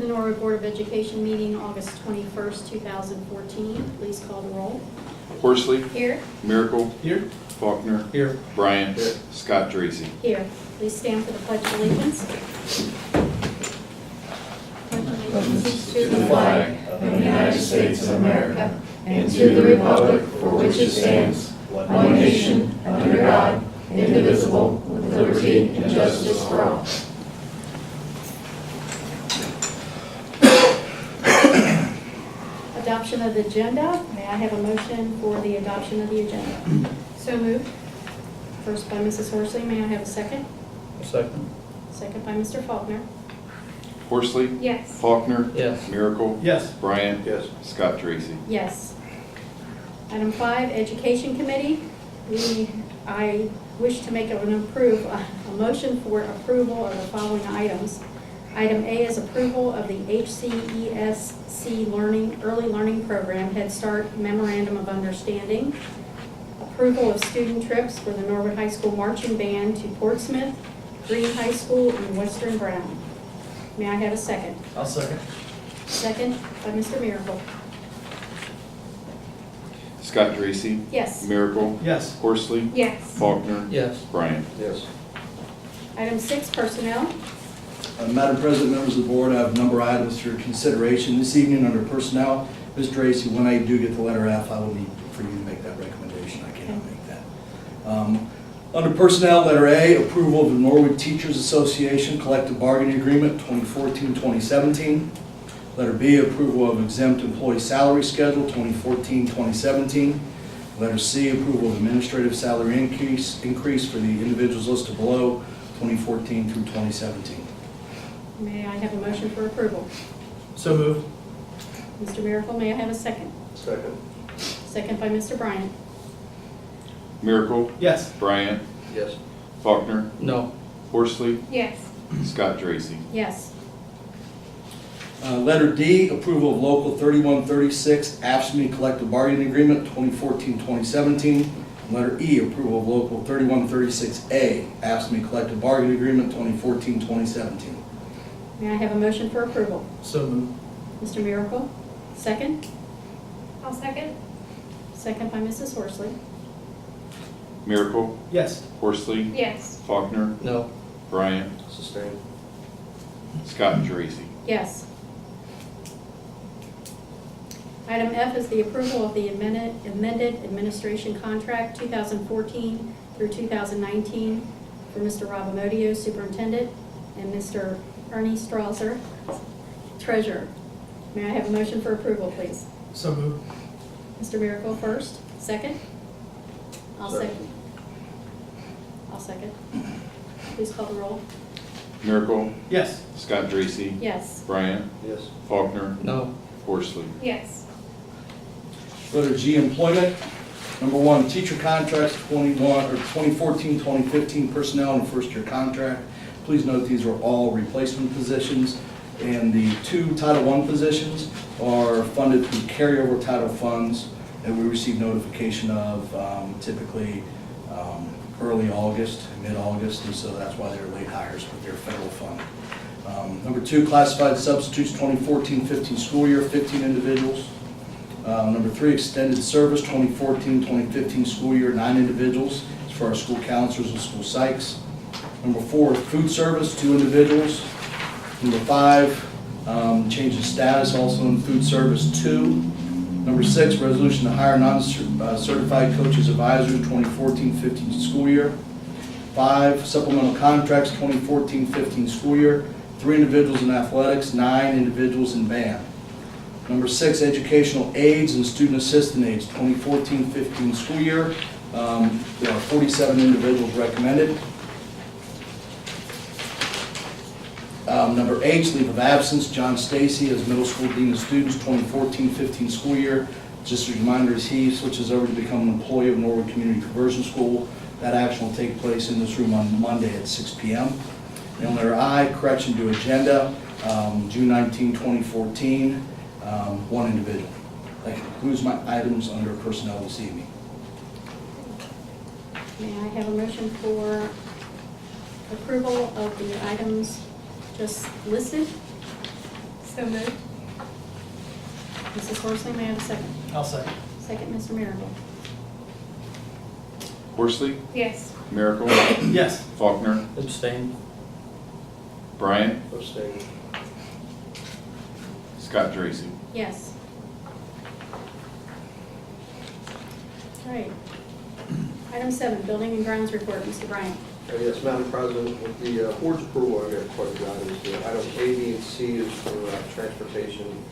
the Norwood Board of Education meeting August 21st, 2014. Please call the roll. Horsley. Here. Miracle. Here. Faulkner. Here. Bryant. Here. Scott Dracy. Here. Please stand for the Pledge of Allegiance. Allegiance to the flag of the United States of America and to the republic for which it stands, one nation, under God, indivisible, with liberty and justice for all. Adoption of the agenda. May I have a motion for the adoption of the agenda? So moved. First by Mrs. Horsley. May I have a second? Second. Second by Mr. Faulkner. Horsley. Yes. Faulkner. Yes. Miracle. Yes. Bryant. Yes. Scott Dracy. Yes. Item 5, Education Committee. I wish to make a motion for approval of the following items. Item A is approval of the HCESC Early Learning Program Head Start Memorandum of Understanding. Approval of student trips for the Norwood High School Marching Band to Portsmouth, Green High School, and Western Brown. May I have a second? I'll second. Second by Mr. Miracle. Scott Dracy. Yes. Miracle. Yes. Horsley. Yes. Faulkner. Yes. Bryant. Yes. Item 6, Personnel. Madam President, members of the board, I have a number of items for your consideration this evening under personnel. Ms. Tracy, when I do get to letter F, I will need for you to make that recommendation. I cannot make that. Under personnel, letter A, approval of the Norwood Teachers Association Collective Bargaining Agreement 2014-2017. Letter B, approval of exempt employee salary schedule 2014-2017. Letter C, approval of administrative salary increase for the individuals listed below 2014 through 2017. May I have a motion for approval? So moved. Mr. Miracle, may I have a second? Second. Second by Mr. Bryant. Miracle. Yes. Bryant. Yes. Faulkner. No. Horsley. Yes. Scott Dracy. Yes. Letter D, approval of Local 3136 AFSCME Collective Bargaining Agreement 2014-2017. Letter E, approval of Local 3136A AFSCME Collective Bargaining Agreement 2014-2017. May I have a motion for approval? So moved. Mr. Miracle, second. I'll second. Second by Mrs. Horsley. Miracle. Yes. Horsley. Yes. Faulkner. No. Bryant. Sustained. Scott Dracy. Yes. Item F is the approval of the amended administration contract 2014 through 2019 for Mr. Rob Amodio, Superintendent, and Mr. Ernie Strasser, Treasurer. May I have a motion for approval, please? So moved. Mr. Miracle first, second? I'll second. I'll second. Please call the roll. Miracle. Yes. Scott Dracy. Yes. Bryant. Yes. Faulkner. No. Horsley. Yes. Letter G, employment. Number 1, teacher contracts 2014-2015 personnel and first-year contract. Please note these are all replacement positions, and the 2 Title I positions are funded through carryover title funds that we receive notification of typically early August, mid-August, and so that's why they're late hires, but they're federal fund. Number 2, classified substitutes 2014-15 school year, 15 individuals. Number 3, extended service 2014-2015 school year, 9 individuals. It's for our school counselors and school psychs. Number 4, food service, 2 individuals. Number 5, change of status also in food service, 2. Number 6, resolution to hire non-certified coaches advisor 2014-15 school year. 5, supplemental contracts 2014-15 school year, 3 individuals in athletics, 9 individuals in band. Number 6, educational aides and student assistant aides 2014-15 school year. There are 47 individuals recommended. Number 8, leave of absence, John Stacy as middle school dean of students 2014-15 school year. Just a reminder, as he switches over to become an employee of Norwood Community Conversion School, that action will take place in this room on Monday at 6 p.m. And letter I, correction to agenda, June 19, 2014, 1 individual. That concludes my items under personnel this evening. May I have a motion for approval of the items just listed? So moved. Mrs. Horsley, may I have a second? I'll second. Second, Mr. Miracle. Horsley, Yes. Miracle, Yes. Faulkner, Abstain. Bryant, Abstain. Scott Dracy. Yes. All right. Item 7, Building and Grounds Report, Mr. Bryant. Yes, Madam President, with the board's approval, I've got quite a few items here. Item A, B, and C is for transportation.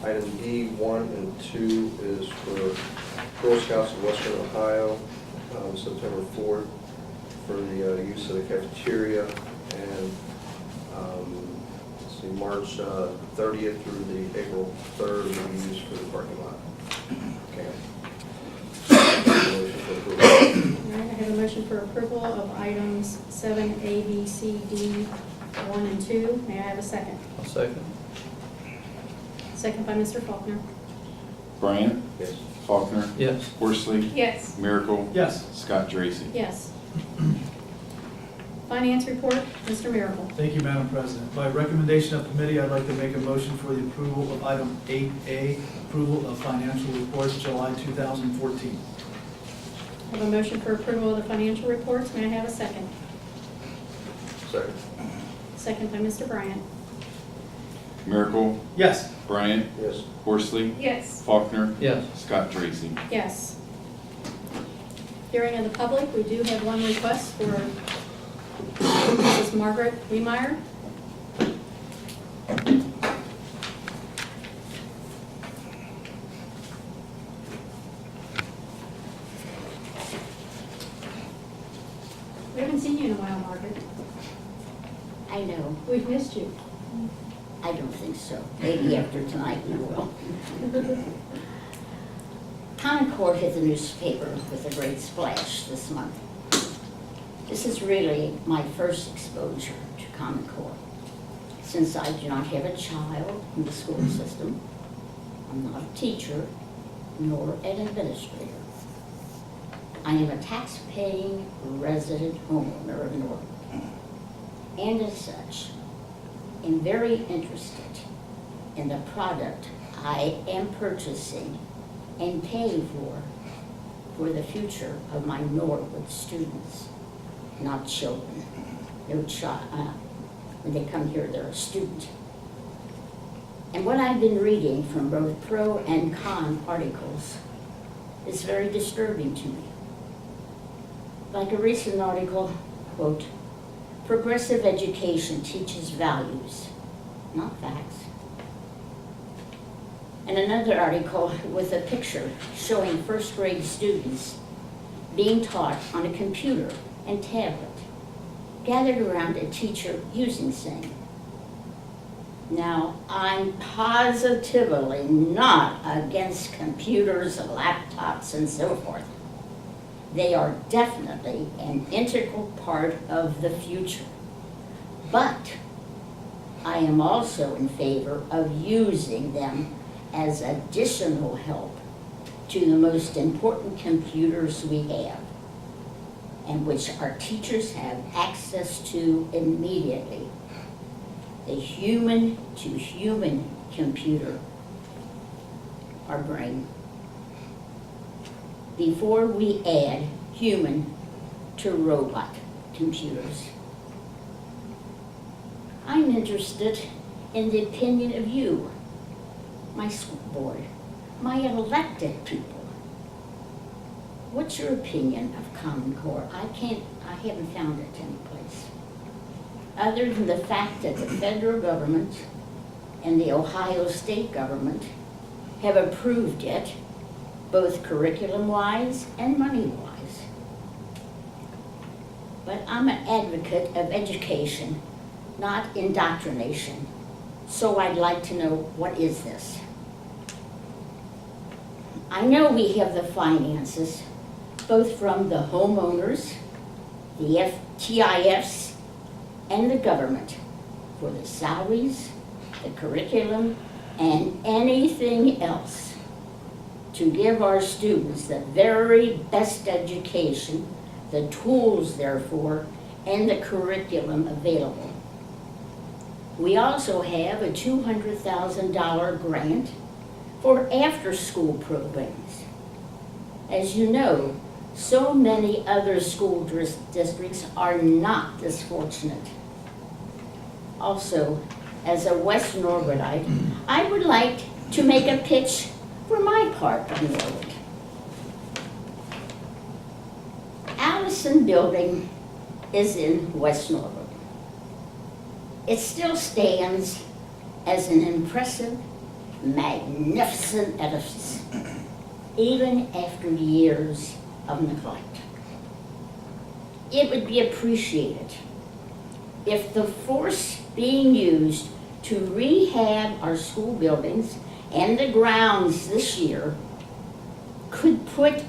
Item D, 1 and 2 is for Girl Scouts of Western Ohio, September 4th, for the use of the cafeteria, and let's see, March 30th through the April 3rd will be used for the parking lot. Okay. Motion for approval. All right, I have a motion for approval of items 7, A, B, C, D, 1 and 2. May I have a second? I'll second. Second by Mr. Faulkner. Bryant, Yes. Faulkner, Yes. Horsley, Yes. Miracle, Yes. Scott Dracy. Yes. Finance report, Mr. Miracle. Thank you, Madam President. By recommendation of committee, I'd like to make a motion for the approval of item 8A, approval of financial reports July 2014. I have a motion for approval of the financial reports. May I have a second? Second. Second by Mr. Bryant. Miracle, Yes. Bryant, Yes. Horsley, Yes. Faulkner, Yes. Scott Dracy. Yes. Hearing of the public, we do have one request for Mrs. Margaret Remeyer. We haven't seen you in a while, Margaret. I know. We've missed you. I don't think so. Maybe after tonight we will. Concord hit the newspaper with a great splash this month. This is really my first exposure to Common Core. Since I do not have a child in the school system, I'm not a teacher, nor an administrator. I am a tax-paying resident homeowner of Norwood. And as such, am very interested in the product I am purchasing and paying for the future of my Norwood students, not children. No child, when they come here, they're a student. And what I've been reading from both pro and con articles is very disturbing to me. Like a recent article, quote, "Progressive education teaches values, not facts." And another article with a picture showing first grade students being taught on a computer and tablet, gathered around a teacher using same. Now, I'm positively not against computers, laptops, and so forth. They are definitely an integral part of the future. But I am also in favor of using them as additional help to the most important computers we have, and which our teachers have access to immediately. The human-to-human computer, our brain, before we add human to robot computers. I'm interested in the opinion of you, my school board, my elected people. What's your opinion of Common Core? I haven't found it anyplace. Other than the fact that the federal government and the Ohio state government have approved it, both curriculum-wise and money-wise. But I'm an advocate of education, not indoctrination. So I'd like to know, what is this? I know we have the finances, both from the homeowners, the TIFs, and the government, for the salaries, the curriculum, and anything else to give our students the very best education, the tools therefore, and the curriculum available. We also have a $200,000 grant for after-school programs. As you know, so many other school districts are not this fortunate. Also, as a West Norwoodite, I would like to make a pitch for my part of Norwood. Allison Building is in West Norwood. It still stands as an impressive, magnificent edifice, even after years of neglect. It would be appreciated if the force being used to rehab our school buildings and the grounds this year could put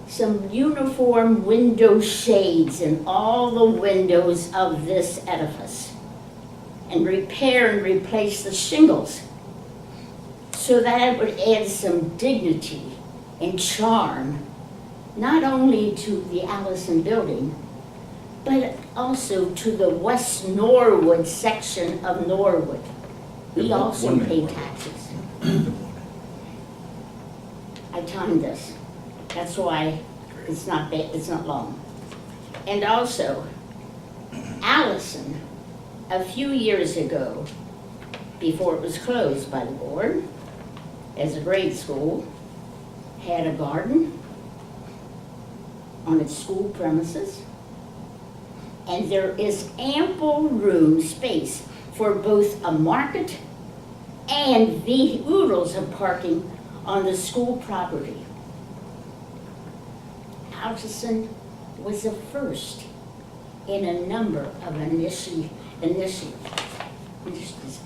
some uniform window shades in all the windows of this edifice and repair and replace the shingles so that it would add some dignity and charm, not only to the Allison Building, but also to the West Norwood section of Norwood. We Yeah, also one pay minute. taxes. I timed this. That's why it's not long. And also, Allison, a few years ago, before it was closed by the board, as a grade school, had a garden on its school premises. And there is ample room, space for both a market and oodles of parking on the school property. Allison was the first in a number of initiatives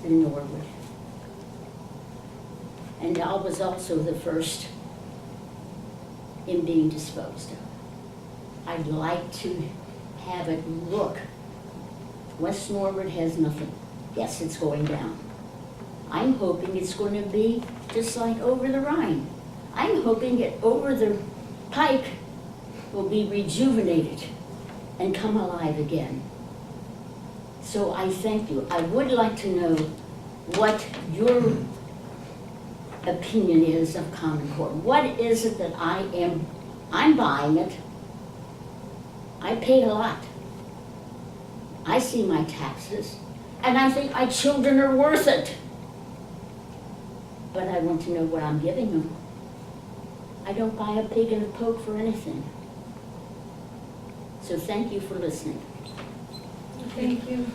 in Norwood. And I was also the first in being disposed of. I'd like to have it look. West Norwood has nothing. Yes, it's going down. I'm hoping it's going to be just like over the Rhine. I'm hoping that over the Pike will be rejuvenated and come alive again. So I thank you. I would like to know what your opinion is of Common Core. What is it that I'm buying it. I paid a lot. I see my taxes, and I think my children are worth it. But I want to know what I'm giving them. I don't buy a pig in a poke for anything. So thank you for listening. Thank you.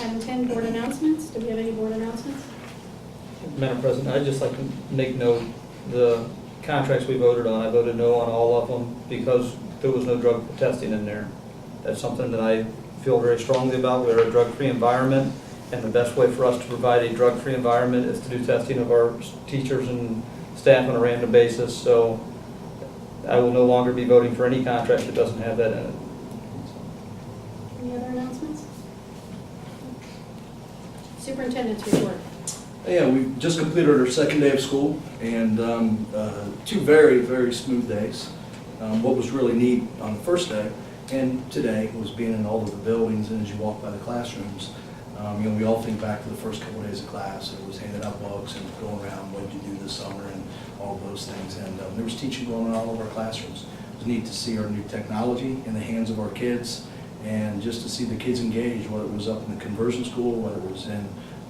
Item 10, board announcements. Do we have any board announcements? Madam President, I'd just like to make note, the contracts we voted on, I voted no on all of them because there was no drug testing in there. That's something that I feel very strongly about. We're a drug-free environment, and the best way for us to provide a drug-free environment is to do testing of our teachers and staff on a random basis. So I will no longer be voting for any contract that doesn't have that in it. Any other announcements? Superintendent's report. Yeah, we just completed our second day of school, and two very, very smooth days. What was really neat on the first day and today was being in all of the buildings, and as you walk by the classrooms, we all think back to the first couple of days of class. It was handing out books and going around, what did you do this summer, and all of those things. And there was teaching going on all over our classrooms. It was neat to see our new technology in the hands of our kids, and just to see the kids engage, whether it was up in the conversion school, whether it was in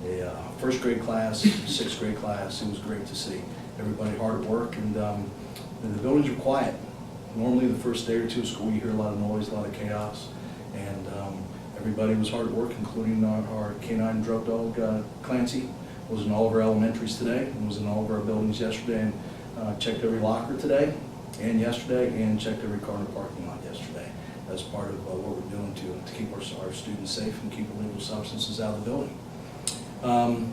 a first grade class, sixth grade class. It was great to see everybody hard at work, and the buildings were quiet. Normally the first day or two of school you hear a lot of noise, a lot of chaos, and everybody was hard at work, including our canine drug dog Clancy was in all of our elementaries today and was in all of our buildings yesterday, and checked every locker today and yesterday, and checked every car in the parking lot yesterday as part of what we're doing to keep our students safe and keep illegal substances out of the building. And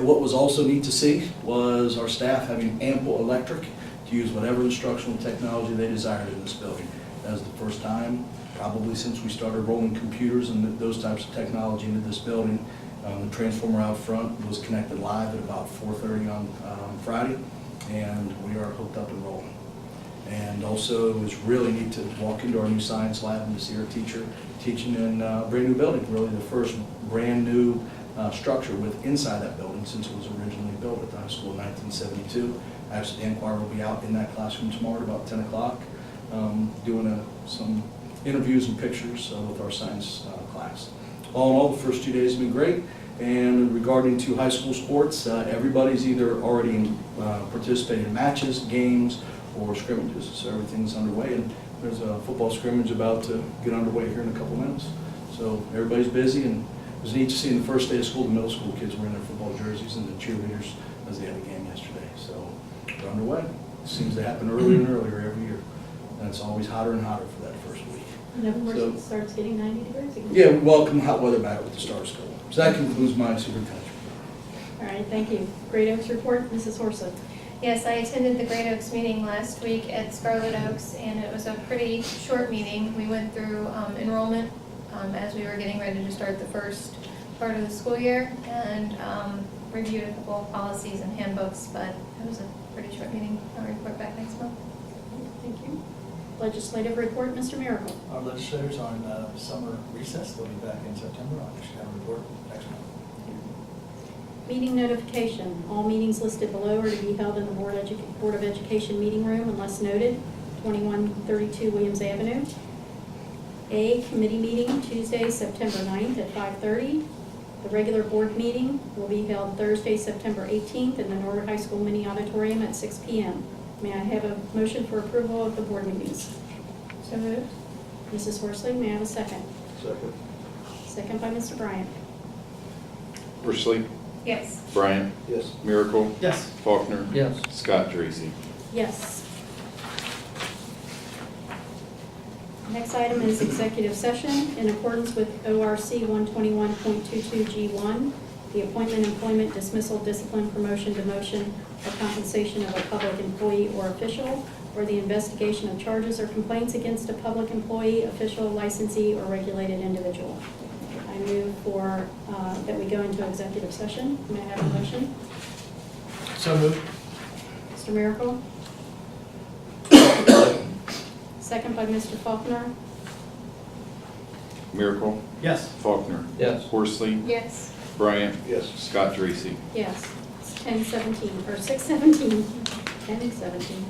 what was also neat to see was our staff having ample electric to use whatever instructional technology they desired in this building. That was the first time, probably since we started rolling computers and those types of technology into this building. The transformer out front was connected live at about 4:30 on Friday, and we are hooked up and rolling. And also, it was really neat to walk into our new science lab and to see our teacher teaching in a brand-new building, really the first brand-new structure with inside that building since it was originally built at the high school in 1972. Actually, Dan Choir will be out in that classroom tomorrow at about 10 o'clock doing some interviews and pictures with our science class. All in all, the first 2 days have been great. And regarding to high school sports, everybody's either already participating in matches, games, or scrimmages, so everything's underway. And there's a football scrimmage about to get underway here in a couple minutes. So everybody's busy, and it was neat to see in the first day of school, the middle school kids wearing their football jerseys and the cheerleaders as they had a game yesterday. So we're underway. It seems to happen earlier and earlier every year. And it's always hotter and hotter for that first week. And of course, So- it starts getting 90 degrees again. Yeah, we welcome hot weather back with the stars going. So that concludes my superintendent report. All right, thank you. Great Oaks report, Mrs. Horsley. Yes, I attended the Great Oaks meeting last week at Scarlet Oaks, and it was a pretty short meeting. We went through enrollment as we were getting ready to start the first part of the school year, and reviewed a couple of policies and handbooks, but it was a pretty short meeting. I'll report back next month. Thank you. Legislative report, Mr. Miracle. Our legislators are in summer recess. They'll be back in September. I should have a report next month. Meeting notification. All meetings listed below are to be held in the Board of Education meeting room unless noted, 2132 Williams Avenue. A, committee meeting Tuesday, September 9th at 5:30. The regular board meeting will be held Thursday, September 18th in the Norwood High School Mini Auditorium at 6 p.m. May I have a motion for approval of the board meetings? So moved. Mrs. Horsley, may I have a second? Second. Second by Mr. Bryant. Horsley, Yes. Bryant, Yes. Miracle, Yes. Faulkner, Yes. Scott Dracy. Yes. Next item is executive session. In accordance with ORC 121.22G1, the appointment, employment, dismissal, discipline, promotion, demotion, or compensation of a public employee or official, or the investigation of charges or complaints against a public employee, official, licensee, or regulated individual. I move for, that we go into executive session. May I have a motion? So moved. Mr. Miracle? Second by Mr. Faulkner. Miracle, Yes. Faulkner, Yes. Horsley, Yes. Bryant, Yes. Scott Dracy. Yes, it's 10:17, or 6:17, 10:17.